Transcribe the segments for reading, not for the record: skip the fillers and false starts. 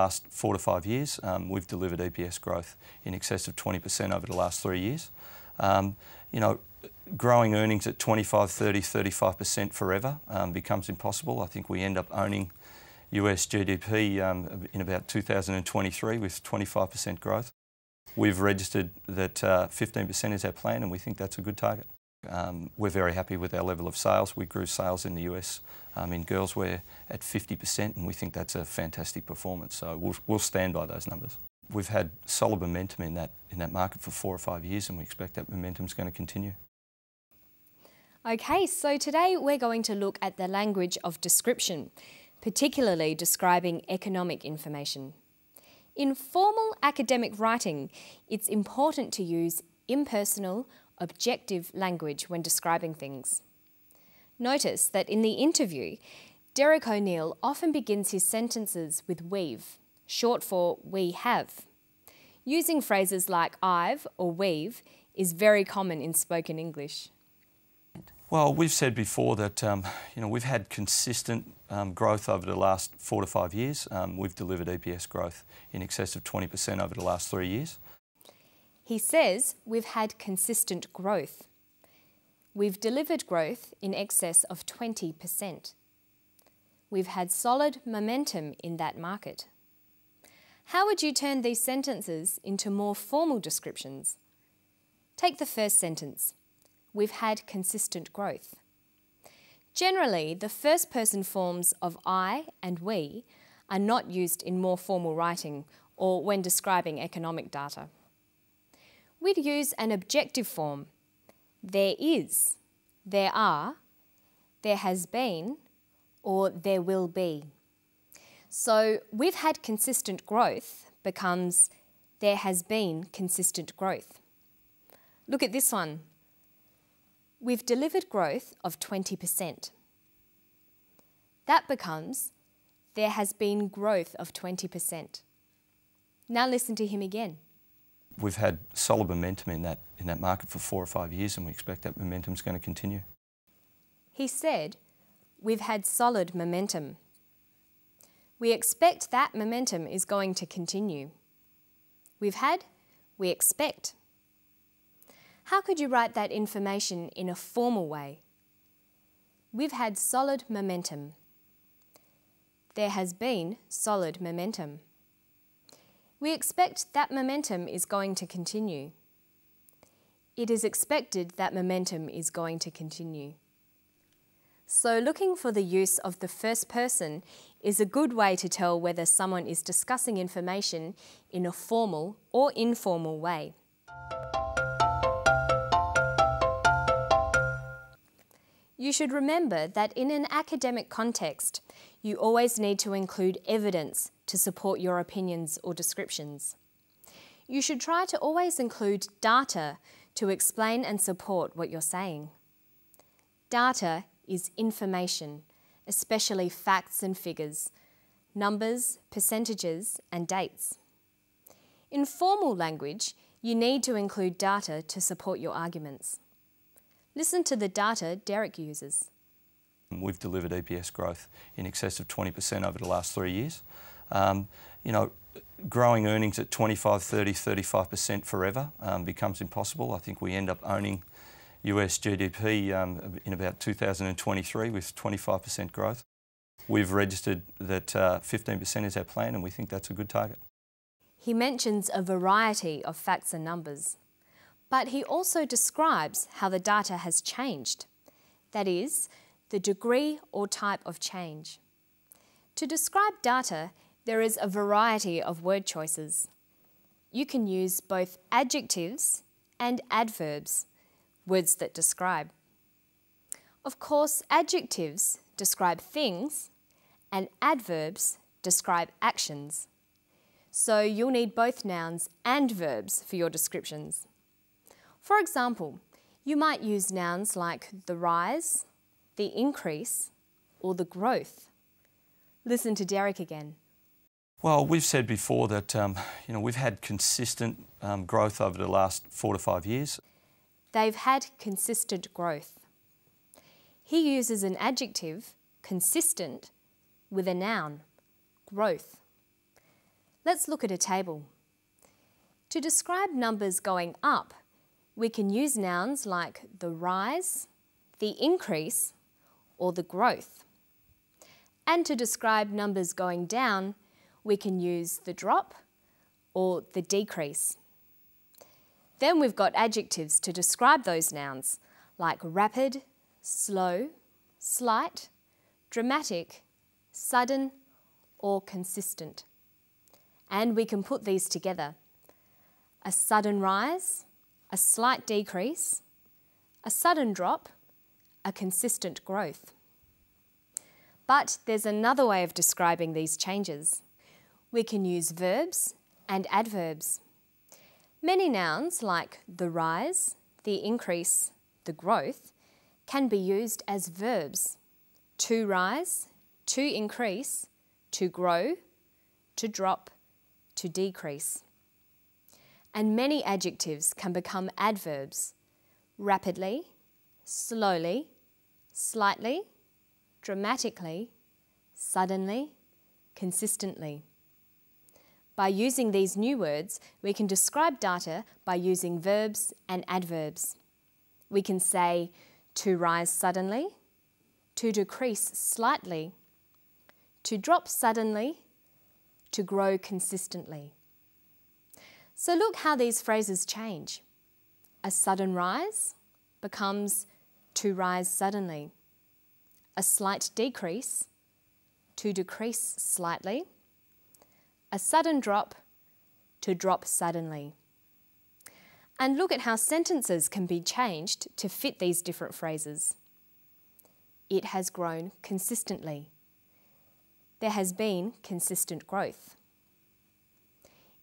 Last 4 to 5 years, we've delivered EPS growth in excess of 20% over the last 3 years. Growing earnings at 25, 30, 35% forever becomes impossible. I think we end up owning US GDP in about 2023 with 25% growth. We've registered that 15% is our plan, and we think that's a good target. We're very happy with our level of sales. We grew sales in the US in girls wear at 50%, and we think that's a fantastic performance. So we'll stand by those numbers. We've had solid momentum in that market for 4 or 5 years, and we expect that momentum is going to continue. Okay, so today we're going to look at the language of description, particularly describing economic information. In formal academic writing, it's important to use impersonal, objective language when describing things. Notice that in the interview, Derek O'Neill often begins his sentences with we've, short for we have. Using phrases like I've or we've is very common in spoken English. Well, we've said before that we've had consistent growth over the last 4 to 5 years. We've delivered EPS growth in excess of 20% over the last 3 years. He says we've had consistent growth. We've delivered growth in excess of 20%. We've had solid momentum in that market. How would you turn these sentences into more formal descriptions? Take the first sentence. We've had consistent growth. Generally, the first person forms of I and we are not used in more formal writing or when describing economic data. We'd use an objective form. There is, there are, there has been, or there will be. So we've had consistent growth becomes there has been consistent growth. Look at this one. We've delivered growth of 20%. That becomes there has been growth of 20%. Now listen to him again. We've had solid momentum in that market for 4 or 5 years, and we expect that momentum is going to continue. He said, we've had solid momentum. We expect that momentum is going to continue. We've had, we expect. How could you write that information in a formal way? We've had solid momentum. There has been solid momentum. We expect that momentum is going to continue. It is expected that momentum is going to continue. So looking for the use of the first person is a good way to tell whether someone is discussing information in a formal or informal way. You should remember that in an academic context, you always need to include evidence to support your opinions or descriptions. You should try to always include data to explain and support what you're saying. Data is information, especially facts and figures, numbers, percentages, and dates. In formal language, you need to include data to support your arguments. Listen to the data Derek uses. We've delivered EPS growth in excess of 20% over the last 3 years. Growing earnings at 25, 30, 35% forever becomes impossible. I think we end up owning US GDP in about 2023 with 25% growth. We've registered that 15% is our plan, and we think that's a good target. He mentions a variety of facts and numbers, but he also describes how the data has changed. That is, the degree or type of change. To describe data, there is a variety of word choices. You can use both adjectives and adverbs, words that describe. Of course, adjectives describe things and adverbs describe actions. So you'll need both nouns and verbs for your descriptions. For example, you might use nouns like the rise, the increase, or the growth. Listen to Derek again. Well, we've said before that we've had consistent growth over the last 4 to 5 years. They've had consistent growth. He uses an adjective, consistent, with a noun, growth. Let's look at a table. To describe numbers going up, we can use nouns like the rise, the increase, or the growth. And to describe numbers going down, we can use the drop or the decrease. Then we've got adjectives to describe those nouns, like rapid, slow, slight, dramatic, sudden, or consistent. And we can put these together. A sudden rise, a slight decrease, a sudden drop, a consistent growth. But there's another way of describing these changes. We can use verbs and adverbs. Many nouns like the rise, the increase, the growth can be used as verbs. To rise, to increase, to grow, to drop, to decrease. And many adjectives can become adverbs. Rapidly, slowly, slightly, dramatically, suddenly, consistently. By using these new words, we can describe data by using verbs and adverbs. We can say to rise suddenly, to decrease slightly, to drop suddenly, to grow consistently. So look how these phrases change. A sudden rise becomes to rise suddenly. A slight decrease, to decrease slightly. A sudden drop, to drop suddenly. And look at how sentences can be changed to fit these different phrases. It has grown consistently. There has been consistent growth.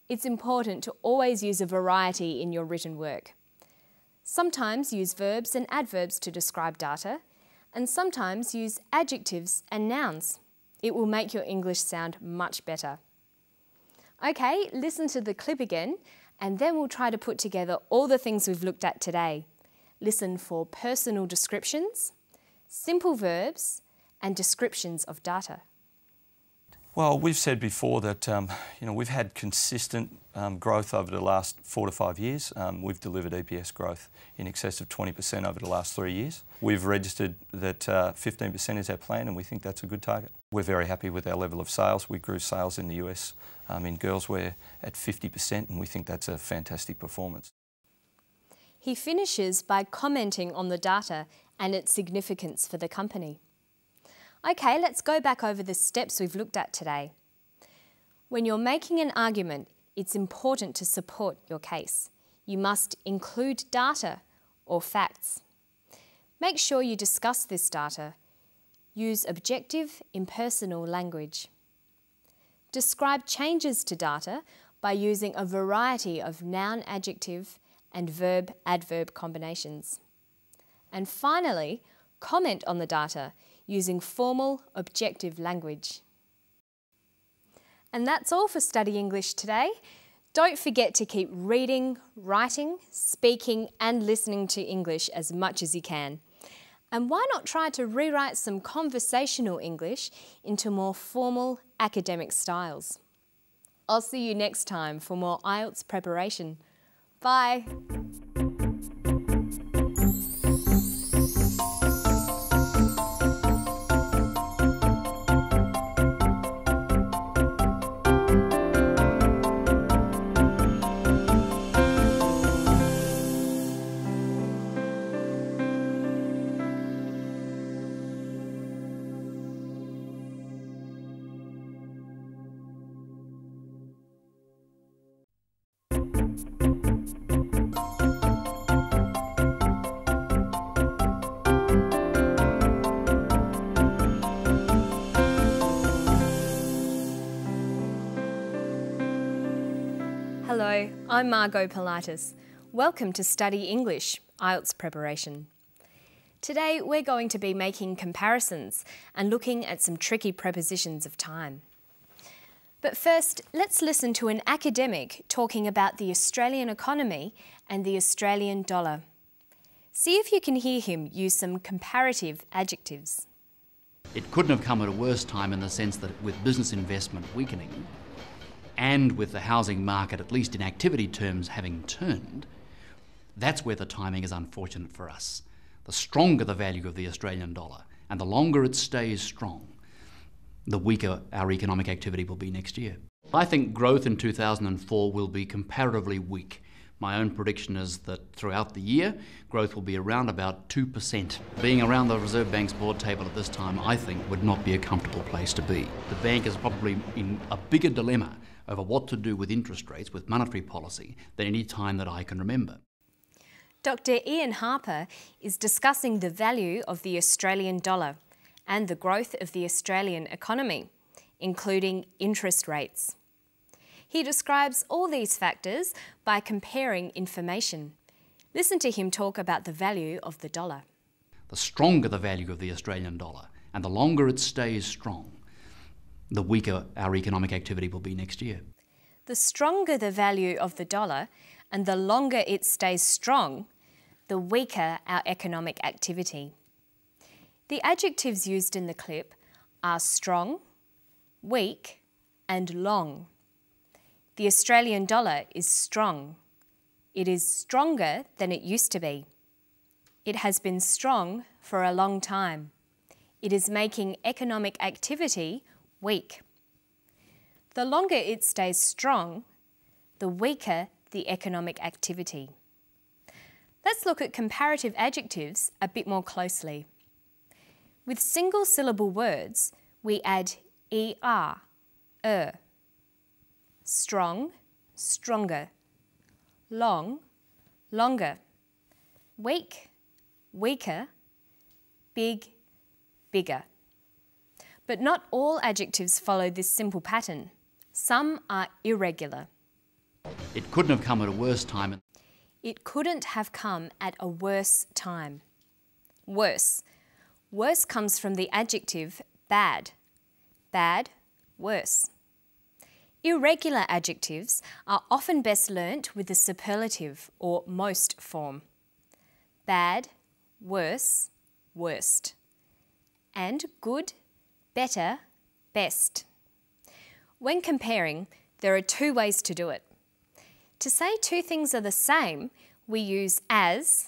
It's important to always use a variety in your written work. Sometimes use verbs and adverbs to describe data, and sometimes use adjectives and nouns. It will make your English sound much better. Okay, listen to the clip again, and then we'll try to put together all the things we've looked at today. Listen for personal descriptions, simple verbs, and descriptions of data. Well, we've said before that we've had consistent growth over the last 4 to 5 years. We've delivered EPS growth in excess of 20% over the last 3 years. We've registered that 15% is our plan, and we think that's a good target. We're very happy with our level of sales. We grew sales in the US in girlswear at 50%, and we think that's a fantastic performance. He finishes by commenting on the data and its significance for the company. Okay, let's go back over the steps we've looked at today. When you're making an argument, it's important to support your case. You must include data or facts. Make sure you discuss this data. Use objective, impersonal language. Describe changes to data by using a variety of noun, adjective, and verb, adverb combinations. And finally, comment on the data using formal, objective language. And that's all for Study English today. Don't forget to keep reading, writing, speaking and listening to English as much as you can. And why not try to rewrite some conversational English into more formal academic styles? I'll see you next time for more Ielts preparation. Bye! Hello, I'm Margot Pilatus. Welcome to Study English, Ielts preparation. Today we're going to be making comparisons and looking at some tricky prepositions of time. But first, let's listen to an academic talking about the Australian economy and the Australian dollar. See if you can hear him use some comparative adjectives. It couldn't have come at a worse time in the sense that with business investment weakening, and with the housing market, at least in activity terms, having turned, that's where the timing is unfortunate for us. The stronger the value of the Australian dollar and the longer it stays strong, the weaker our economic activity will be next year. I think growth in 2004 will be comparatively weak. My own prediction is that throughout the year, growth will be around about 2%. Being around the Reserve Bank's board table at this time, I think, would not be a comfortable place to be. The bank is probably in a bigger dilemma over what to do with interest rates, with monetary policy, than any time that I can remember. Dr. Ian Harper is discussing the value of the Australian dollar and the growth of the Australian economy, including interest rates. He describes all these factors by comparing information. Listen to him talk about the value of the dollar. The stronger the value of the Australian dollar and the longer it stays strong, the weaker our economic activity will be next year. The stronger the value of the dollar and the longer it stays strong, the weaker our economic activity. The adjectives used in the clip are strong, weak, and long. The Australian dollar is strong. It is stronger than it used to be. It has been strong for a long time. It is making economic activity weak. The longer it stays strong, the weaker the economic activity. Let's look at comparative adjectives a bit more closely. With single syllable words, we add er. Strong, stronger. Long, longer. Weak, weaker. Big, bigger. But not all adjectives follow this simple pattern. Some are irregular. It couldn't have come at a worse time. It couldn't have come at a worse time. Worse. Worse comes from the adjective bad. Bad, worse. Irregular adjectives are often best learnt with the superlative or most form. Bad, worse, worst. And good, better, best. When comparing, there are two ways to do it. To say two things are the same, we use as.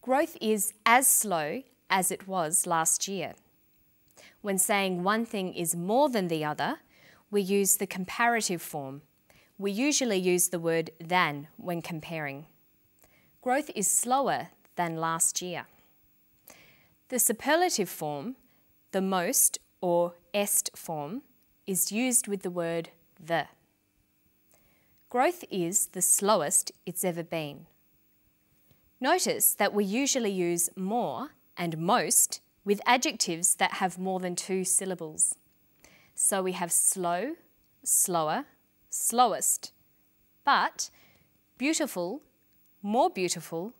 Growth is as slow as it was last year. When saying one thing is more than the other, we use the comparative form. We usually use the word than when comparing. Growth is slower than last year. The superlative form, the most or est form, is used with the word the. Growth is the slowest it's ever been. Notice that we usually use more and most with adjectives that have more than two syllables. So we have slow, slower, slowest, but beautiful, more beautiful,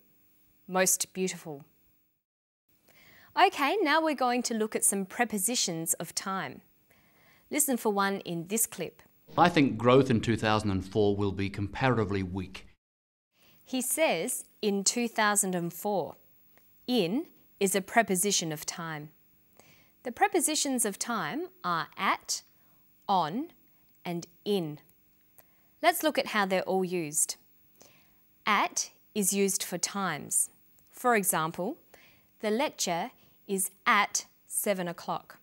most beautiful. Okay, now we're going to look at some prepositions of time. Listen for one in this clip. I think growth in 2004 will be comparatively weak. He says in 2004. In is a preposition of time. The prepositions of time are at, on, and in. Let's look at how they're all used. At is used for times. For example, the lecture is at 7 o'clock.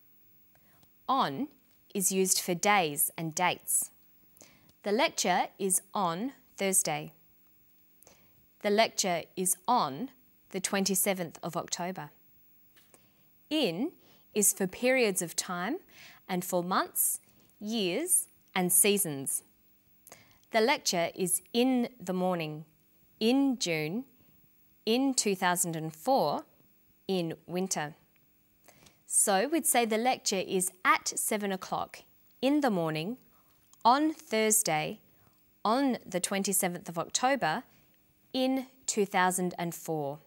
On is used for days and dates. The lecture is on Thursday. The lecture is on the 27th of October. In is for periods of time and for months, years and seasons. The lecture is in the morning, in June, in 2004, in winter. So we'd say the lecture is at 7 o'clock in the morning, on Thursday, on the 27th of October, in 2004.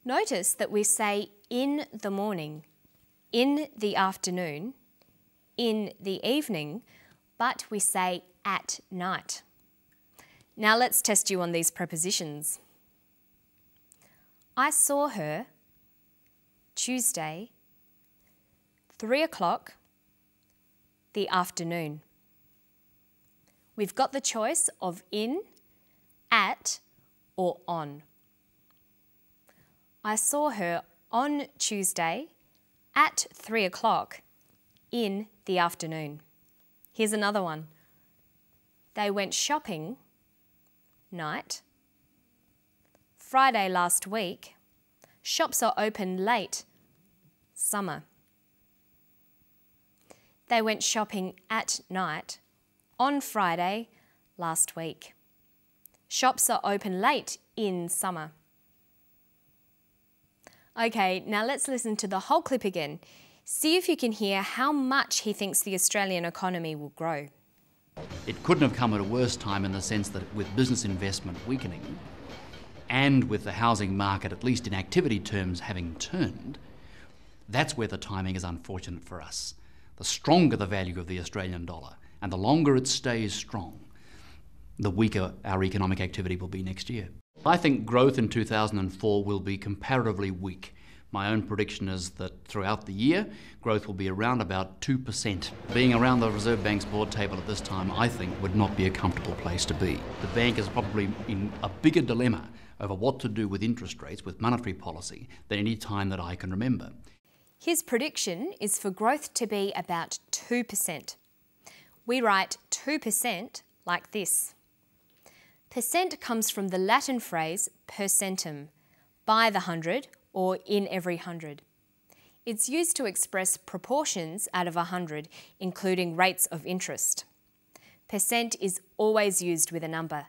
Notice that we say in the morning, in the afternoon, in the evening, but we say at night. Now let's test you on these prepositions. I saw her Tuesday, 3 o'clock, the afternoon. We've got the choice of in, at, or on. I saw her on Tuesday at 3 o'clock in the afternoon. Here's another one. They went shopping, night. Friday last week. Shops are open late, summer. They went shopping at night on Friday last week. Shops are open late in summer. Okay, now let's listen to the whole clip again. See if you can hear how much he thinks the Australian economy will grow. It couldn't have come at a worse time in the sense that with business investment weakening and with the housing market, at least in activity terms, having turned, that's where the timing is unfortunate for us. The stronger the value of the Australian dollar and the longer it stays strong, the weaker our economic activity will be next year. I think growth in 2004 will be comparatively weak. My own prediction is that throughout the year, growth will be around about 2%. Being around the Reserve Bank's board table at this time, I think, would not be a comfortable place to be. The bank is probably in a bigger dilemma over what to do with interest rates, with monetary policy, than any time that I can remember. His prediction is for growth to be about 2%. We write 2% like this. Percent comes from the Latin phrase per centum, by the 100 or in every 100. It's used to express proportions out of 100, including rates of interest. Percent is always used with a number.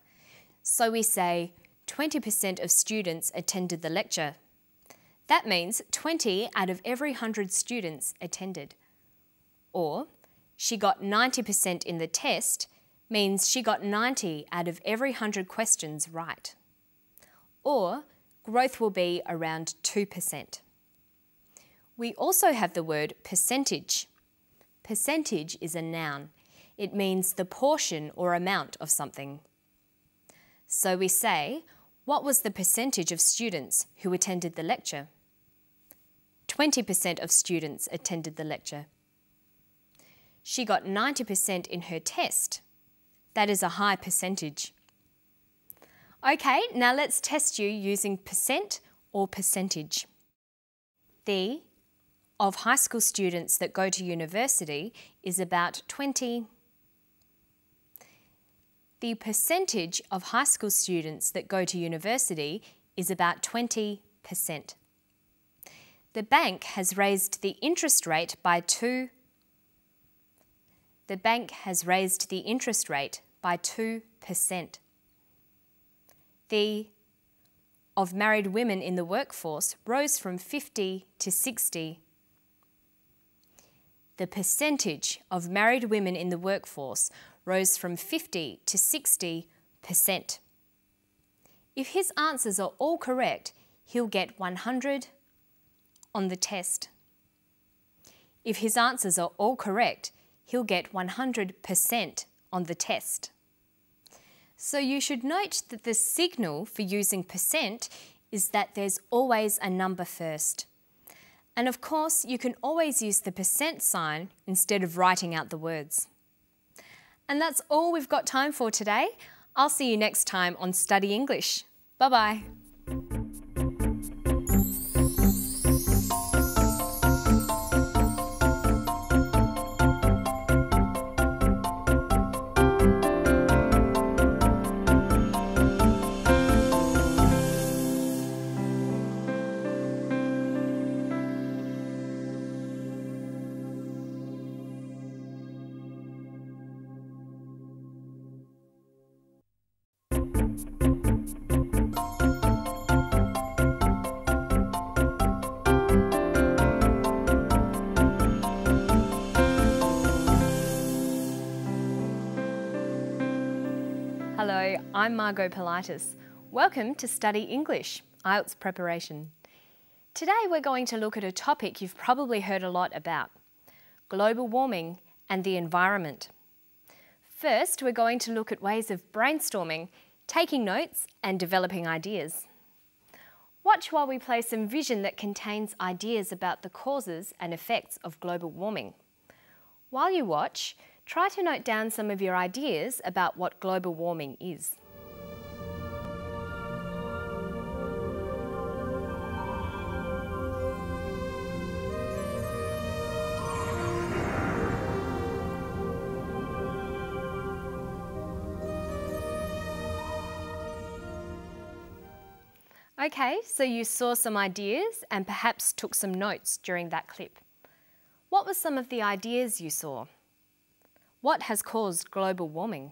So we say 20% of students attended the lecture. That means 20 out of every 100 students attended. Or she got 90% in the test means she got 90 out of every 100 questions right. Or growth will be around 2%. We also have the word percentage. Percentage is a noun. It means the portion or amount of something. So we say, what was the percentage of students who attended the lecture? 20% of students attended the lecture. She got 90% in her test. That is a high percentage. Okay, now let's test you using percent or percentage. The of high school students that go to university is about 20. The percentage of high school students that go to university is about 20%. The bank has raised the interest rate by 2%. The bank has raised the interest rate by 2%. The of married women in the workforce rose from 50 to 60. The percentage of married women in the workforce rose from 50 to 60%. If his answers are all correct, he'll get 100 on the test. If his answers are all correct, he'll get 100% on the test. So you should note that the signal for using percent is that there's always a number first. And of course, you can always use the percent sign instead of writing out the words. And that's all we've got time for today. I'll see you next time on Study English. Bye-bye. Hello, I'm Margot Politis. Welcome to Study English, Ielts preparation. Today we're going to look at a topic you've probably heard a lot about, global warming and the environment. First, we're going to look at ways of brainstorming, taking notes and developing ideas. Watch while we play some vision that contains ideas about the causes and effects of global warming. While you watch, try to note down some of your ideas about what global warming is. Okay, so you saw some ideas and perhaps took some notes during that clip. What were some of the ideas you saw? What has caused global warming?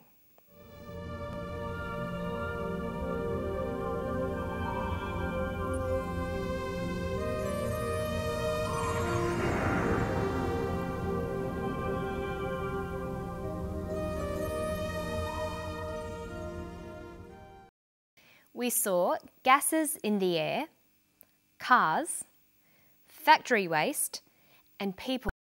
We saw gases in the air, cars, factory waste, and people